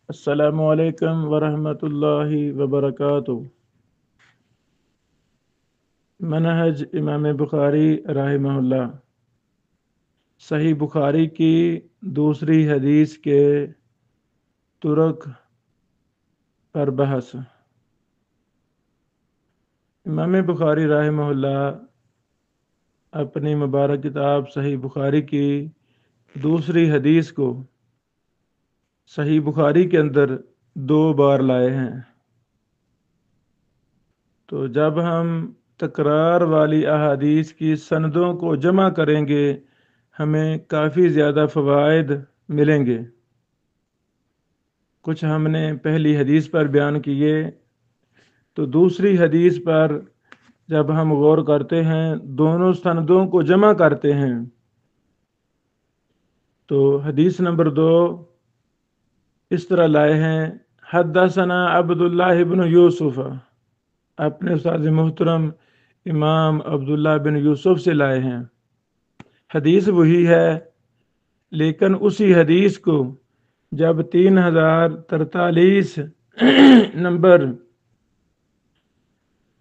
السلام علیکم ورحمۃ اللہ وبرکاتہ۔ منہج امام بخاری رحمہ اللہ، صحیح بخاری کی دوسری حدیث کے طرق پر بحث۔ امام بخاری رحمہ اللہ اپنی مبارک کتاب صحیح بخاری کی دوسری حدیث کو صحیح بخاری کے اندر 2 بار لائے ہیں۔ تو جب ہم تکرار والی احادیث کی سندوں کو جمع کریں گے ہمیں کافی زیادہ فوائد ملیں گے۔ کچھ ہم نے پہلی حدیث پر بیان کیے، تو دوسری حدیث پر جب ہم غور کرتے ہیں، دونوں سندوں کو جمع کرتے ہیں، تو حدیث نمبر 2 اس طرح لائے ہیں: حدثنا عبداللہ بن یوسف، اپنے استاد محترم امام عبداللہ بن یوسف سے لائے ہیں۔ حدیث وہی ہے، لیکن اسی حدیث کو جب 3043 نمبر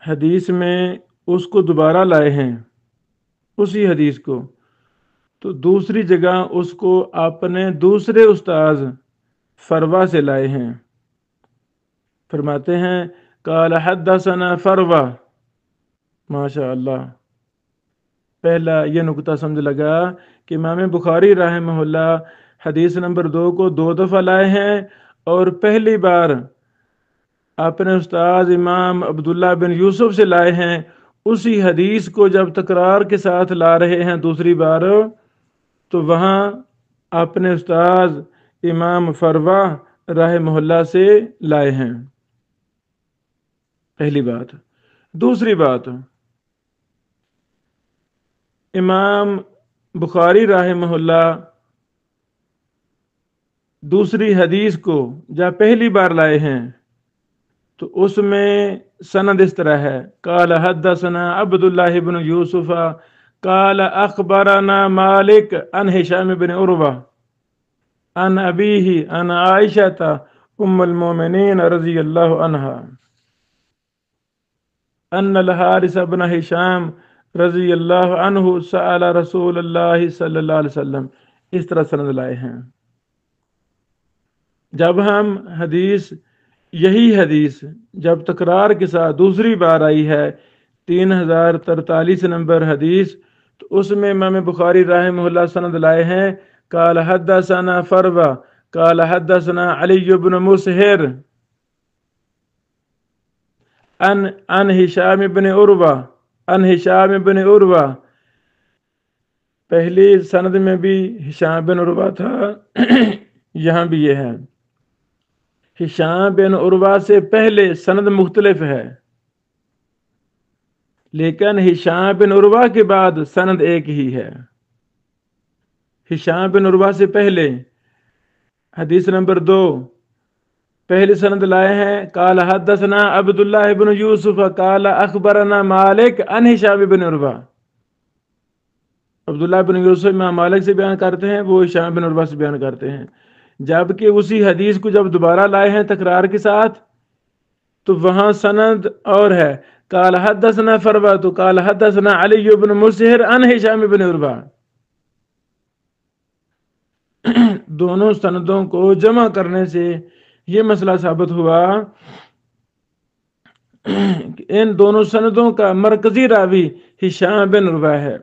حدیث میں اس کو دوبارہ لائے ہیں، اسی حدیث کو، تو دوسری جگہ اس کو اپنے دوسرے استاذ فروا سے لائے ہیں۔ فرماتے ہیں قال حدثنا فروا۔ ماشاء اللہ، پہلا یہ نقطہ سمجھ لگا کہ امام بخاری رحمہ اللہ حدیث نمبر 2 کو 2 دفعہ لائے ہیں، اور پہلی بار اپنے استاد امام عبداللہ بن یوسف سے لائے ہیں۔ اسی حدیث کو جب تکرار کے ساتھ لا رہے ہیں دوسری بار، تو وہاں اپنے استاد امام فروا رحمہ اللہ سے لائے ہیں۔ پہلی بات۔ دوسری بات، امام بخاری رحمہ اللہ دوسری حدیث کو جب پہلی بار لائے ہیں تو اس میں سند اس طرح ہے: قال حدثنا عبداللہ بن یوسف قال اخبرنا مالک عن ہشام بن عروہ عن ابیہ عن عائشہ ام المومنین رضی اللہ عنہا ان الحارث بن ہشام رضی اللہ عنہ سأل رسول اللہ صلی اللہ علیہ وسلم۔ اس طرح سند لائے ہیں۔ جب ہم یہی حدیث جب تکرار کے ساتھ دوسری بار آئی ہے، 3043 نمبر حدیث، تو اس میں امام بخاری رحمہ اللہ سند لائے ہیں: قال حدثنا فروا قال حدثنا علی بن مسہر عن ہشام بن عروہ عن ہشام بن عروہ۔ پہلی سند میں بھی ہشام بن عروہ تھا، یہاں بھی یہ ہے۔ ہشام بن عروہ سے پہلے سند مختلف ہے، لیکن ہشام بن عروہ کے بعد سند ایک ہی ہے۔ ہشام بن عروہ سے پہلے حدیث نمبر 2 پہلی سند لائے ہیں: قال حدثنا عبداللہ بن یوسف قال اخبرنا مالک عن ہشام بن عروہ۔ عبداللہ بن یوسف امام مالک سے بیان کرتے ہیں، وہ ہشام بن عروہ سے بیان کرتے ہیں۔ جبکہ اسی حدیث کو جب دوبارہ لائے ہیں تکرار کے ساتھ، تو وہاں سند اور ہے: قال حدثنا فروا تو قال حدثنا علی بن مسہر عن ہشام بن عروہ۔ دونوں سندوں کو جمع کرنے سے یہ مسئلہ ثابت ہوا کہ ان دونوں سندوں کا مرکزی راوی ہشام بن عروہ ہے،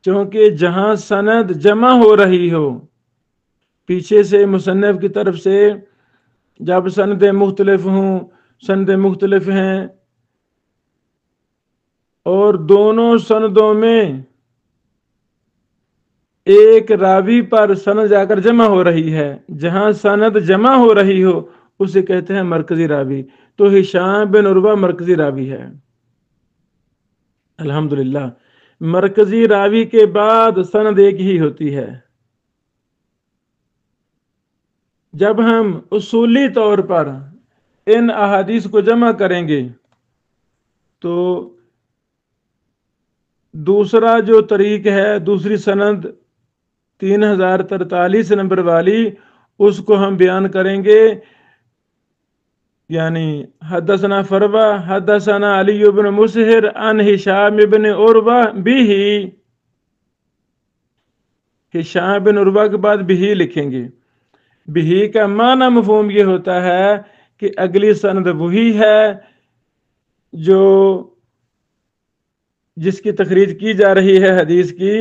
چونکہ جہاں سند جمع ہو رہی ہو، پیچھے سے مصنف کی طرف سے جب سندیں مختلف ہوں، سندیں مختلف ہیں، اور دونوں سندوں میں ایک راوی پر سند جا کر جمع ہو رہی ہے، جہاں سند جمع ہو رہی ہو اسے کہتے ہیں مرکزی راوی۔ تو ہشام بن عروہ مرکزی راوی ہے۔ الحمدللہ، مرکزی راوی کے بعد سند ایک ہی ہوتی ہے۔ جب ہم اصولی طور پر ان احادیث کو جمع کریں گے تو دوسرا جو طریق ہے، دوسری سند 3043 نمبر والی، اس کو ہم بیان کریں گے. یعنی حدثنا فروہ حدثنا علی بن مسہر عن ہشام بن عروہ بھی، ہشام بن عروہ کے بعد بھی لکھیں گے. بھی کا معنی مفہوم یہ ہوتا ہے کہ اگلی سند وہی ہے جو جس کی تخریج کی جا رہی ہے حدیث کی،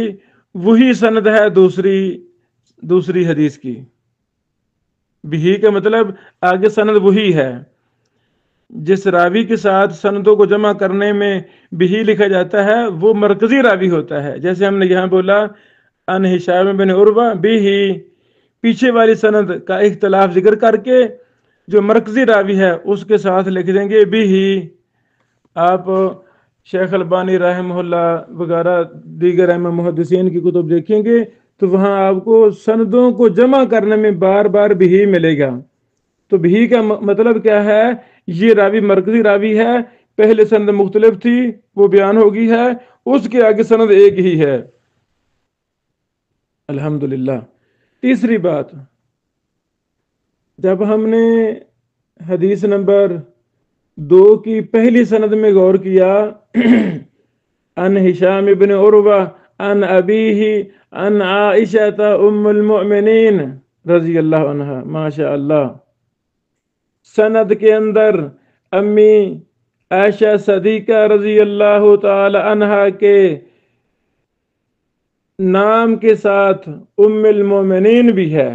وہی سند ہے دوسری حدیث کی. بھی کا مطلب آگے سند وہی ہے. جس راوی کے ساتھ سندوں کو جمع کرنے میں بھی لکھا جاتا ہے وہ مرکزی راوی ہوتا ہے. جیسے ہم نے یہاں بولا ان ہشام بن عروہ بھی، پیچھے والی سند کا اختلاف ذکر کر کے جو مرکزی راوی ہے اس کے ساتھ لکھ دیں گے بھی. آپ شیخ البانی رحمہ اللہ وغیرہ دیگر ائمہ محدثین کی کتب دیکھیں گے تو وہاں آپ کو سندوں کو جمع کرنے میں بار بار بھی ملے گا. تو بھی کا مطلب کیا ہے؟ یہ راوی مرکزی راوی ہے، پہلے سند مختلف تھی وہ بیان ہوگی ہے، اس کے آگے سند ایک ہی ہے. الحمدللہ. تیسری بات، جب ہم نے حدیث نمبر 2 کی پہلی سند میں غور کیا، ان ہشام بن عروہ ان ابیہ ان عائشہ ام المؤمنین رضی اللہ عنہا، ماشاء اللہ، سند کے اندر امی عائشہ صدیقہ رضی اللہ تعالی عنہا کے نام کے ساتھ ام المومنین بھی ہے،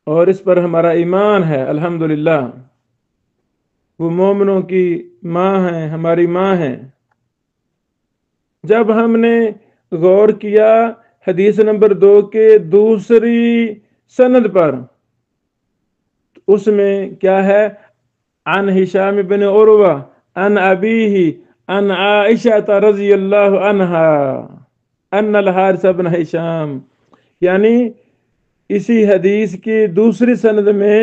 اور اس پر ہمارا ایمان ہے الحمدللہ. وہ مومنوں کی ماں ہیں، ہماری ماں ہیں. جب ہم نے غور کیا حدیث نمبر 2 کے دوسری سند پر، اس میں کیا ہے؟ عن ہشام بن عروہ عن ابیہ عن عائشہ رضی اللہ عنہا ان الحارث بن ہشام، یعنی اسی حدیث کی دوسری سند میں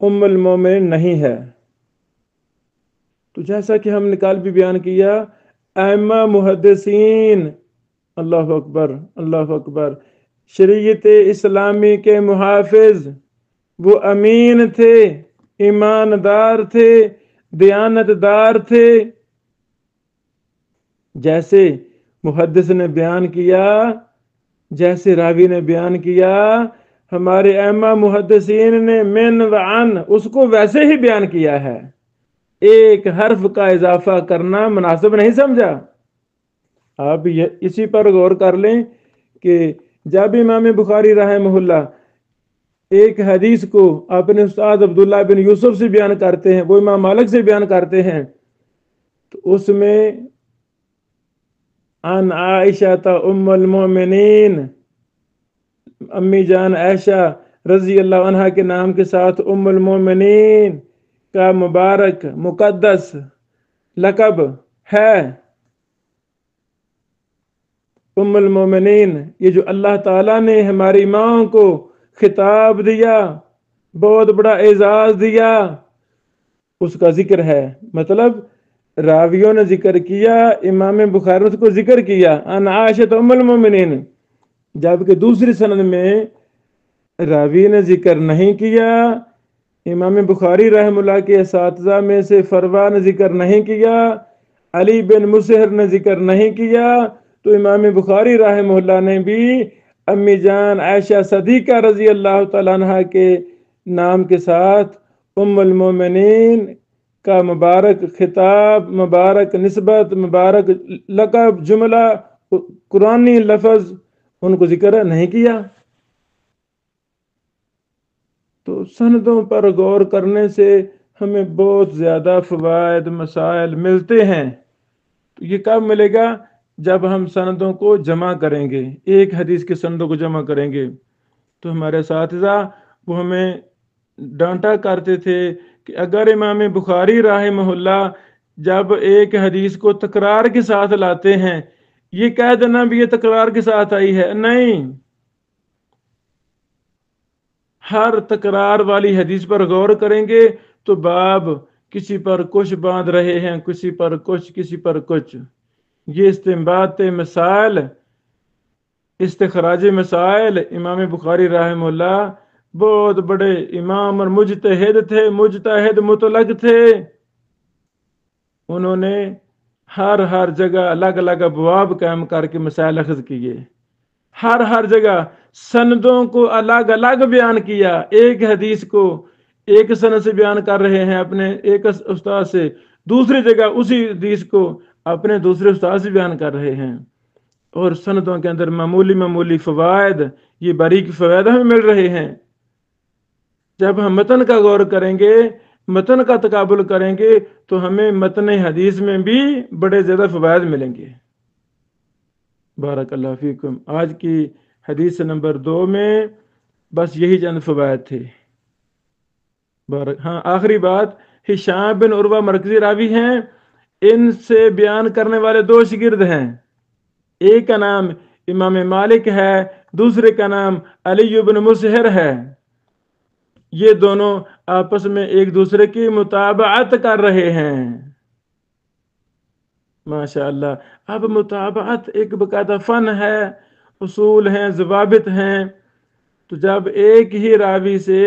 ام المومنین نہیں ہے. تو جیسا کہ ہم نے کل بھی بیان کیا، ائمہ محدثین، اللہ اکبر اللہ اکبر، شریعت اسلامی کے محافظ، وہ امین تھے، ایماندار تھے، دیانتدار تھے. جیسے محدث نے بیان کیا، جیسے راوی نے بیان کیا، ہمارے ائمہ محدثین نے من و عن اس کو ویسے ہی بیان کیا ہے. ایک حرف کا اضافہ کرنا مناسب نہیں سمجھا. آپ اسی پر غور کر لیں کہ جب امام بخاری رحمہ اللہ ایک حدیث کو اپنے استاد عبداللہ بن یوسف سے بیان کرتے ہیں، وہ امام مالک سے بیان کرتے ہیں، تو اس میں عن عائشہ ام المؤمنین، امی جان عائشہ رضی اللہ عنہا کے نام کے ساتھ ام المؤمنین کا مبارک مقدس لقب ہے. ام المومنین، یہ جو اللہ تعالیٰ نے ہماری ماں کو خطاب دیا، بہت بڑا اعزاز دیا، اس کا ذکر ہے. مطلب راویوں نے ذکر کیا، امام بخاری نے کو ذکر کیا ان عائشہ ام المومنین، جبکہ دوسری سند میں راوی نے ذکر نہیں کیا. امام بخاری رحم اللہ کے اساتذہ میں سے فروہ نے ذکر نہیں کیا، علی بن مسہر نے ذکر نہیں کیا، تو امام بخاری رحمہ اللہ نے بھی امی جان عائشہ صدیقہ رضی اللہ تعالیٰ عنہ کے نام کے ساتھ ام المومنین کا مبارک خطاب، مبارک نسبت، مبارک لقب، جملہ، قرآنی لفظ ان کو ذکر نہیں کیا. تو سندوں پر غور کرنے سے ہمیں بہت زیادہ فوائد، مسائل ملتے ہیں. تو یہ کب ملے گا؟ جب ہم سندوں کو جمع کریں گے، ایک حدیث کے سندوں کو جمع کریں گے. تو ہمارے اساتذہ وہ ہمیں ڈانٹا کرتے تھے کہ اگر امام بخاری رحمہ اللہ جب ایک حدیث کو تکرار کے ساتھ لاتے ہیں، یہ کہہ دینا بھی یہ تکرار کے ساتھ آئی ہے، نہیں. ہر تکرار والی حدیث پر غور کریں گے تو باب کسی پر کچھ باندھ رہے ہیں، کسی پر کچھ، کسی پر کچھ. یہ استنباط مسائل استخراج مسائل امام بخاری رحمہ اللہ بہت بڑے امام اور مجتہد تھے، مجتہد مطلق تھے. انہوں نے ہر جگہ الگ الگ ابواب قائم کر کے مسائل اخذ کیے، ہر جگہ سندوں کو الگ الگ بیان کیا. ایک حدیث کو ایک سند سے بیان کر رہے ہیں اپنے ایک استاد سے، دوسری جگہ اسی حدیث کو اپنے دوسرے استاد سے بیان کر رہے ہیں، اور سندوں کے اندر معمولی فوائد، یہ باریک فوائد ہمیں مل رہے ہیں. جب ہم متن کا غور کریں گے، متن کا تقابل کریں گے، تو ہمیں متن حدیث میں بھی بڑے زیادہ فوائد ملیں گے. بارک اللہ فیکم. آج کی حدیث نمبر 2 میں بس یہی چند فوائد تھے. ہاں، آخری بات، ہشام بن عروہ مرکزی راوی ہیں. ان سے بیان کرنے والے 2 شاگرد ہیں. ایک کا نام امام مالک ہے، دوسرے کا نام علی بن مسہر ہے. یہ دونوں آپس میں ایک دوسرے کی متابعت کر رہے ہیں. ماشاء اللہ. اب متابعت ایک باقاعدہ فن ہے، اصول ہیں، ضوابط ہیں. تو جب ایک ہی راوی سے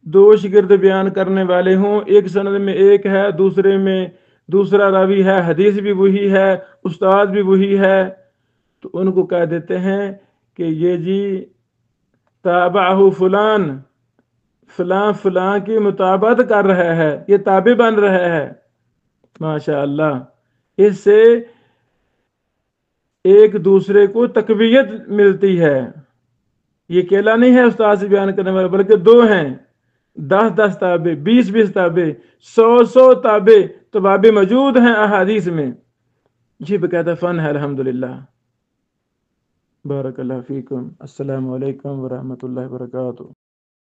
2 شاگرد بیان کرنے والے ہوں، ایک سند میں ایک ہے، دوسرے میں دوسرا راوی ہے، حدیث بھی وہی ہے، استاد بھی وہی ہے، تو ان کو کہہ دیتے ہیں کہ یہ جی تابعہ فلان، فلاں فلاں کی مطابقت کر رہا ہے، یہ تابع بن رہا ہے. ماشاء اللہ. اس سے ایک دوسرے کو تقویت ملتی ہے. یہ اکیلا نہیں ہے استاد سے بیان کرنے والا، بلکہ 2 ہیں، 10 تابع، 20 تابع، 100 تابع توابع موجود ہیں احادیث میں. یہ باقاعدہ فن ہے. الحمدللہ. بارک اللہ فیکم. السلام علیکم ورحمۃ اللہ وبرکاتہ.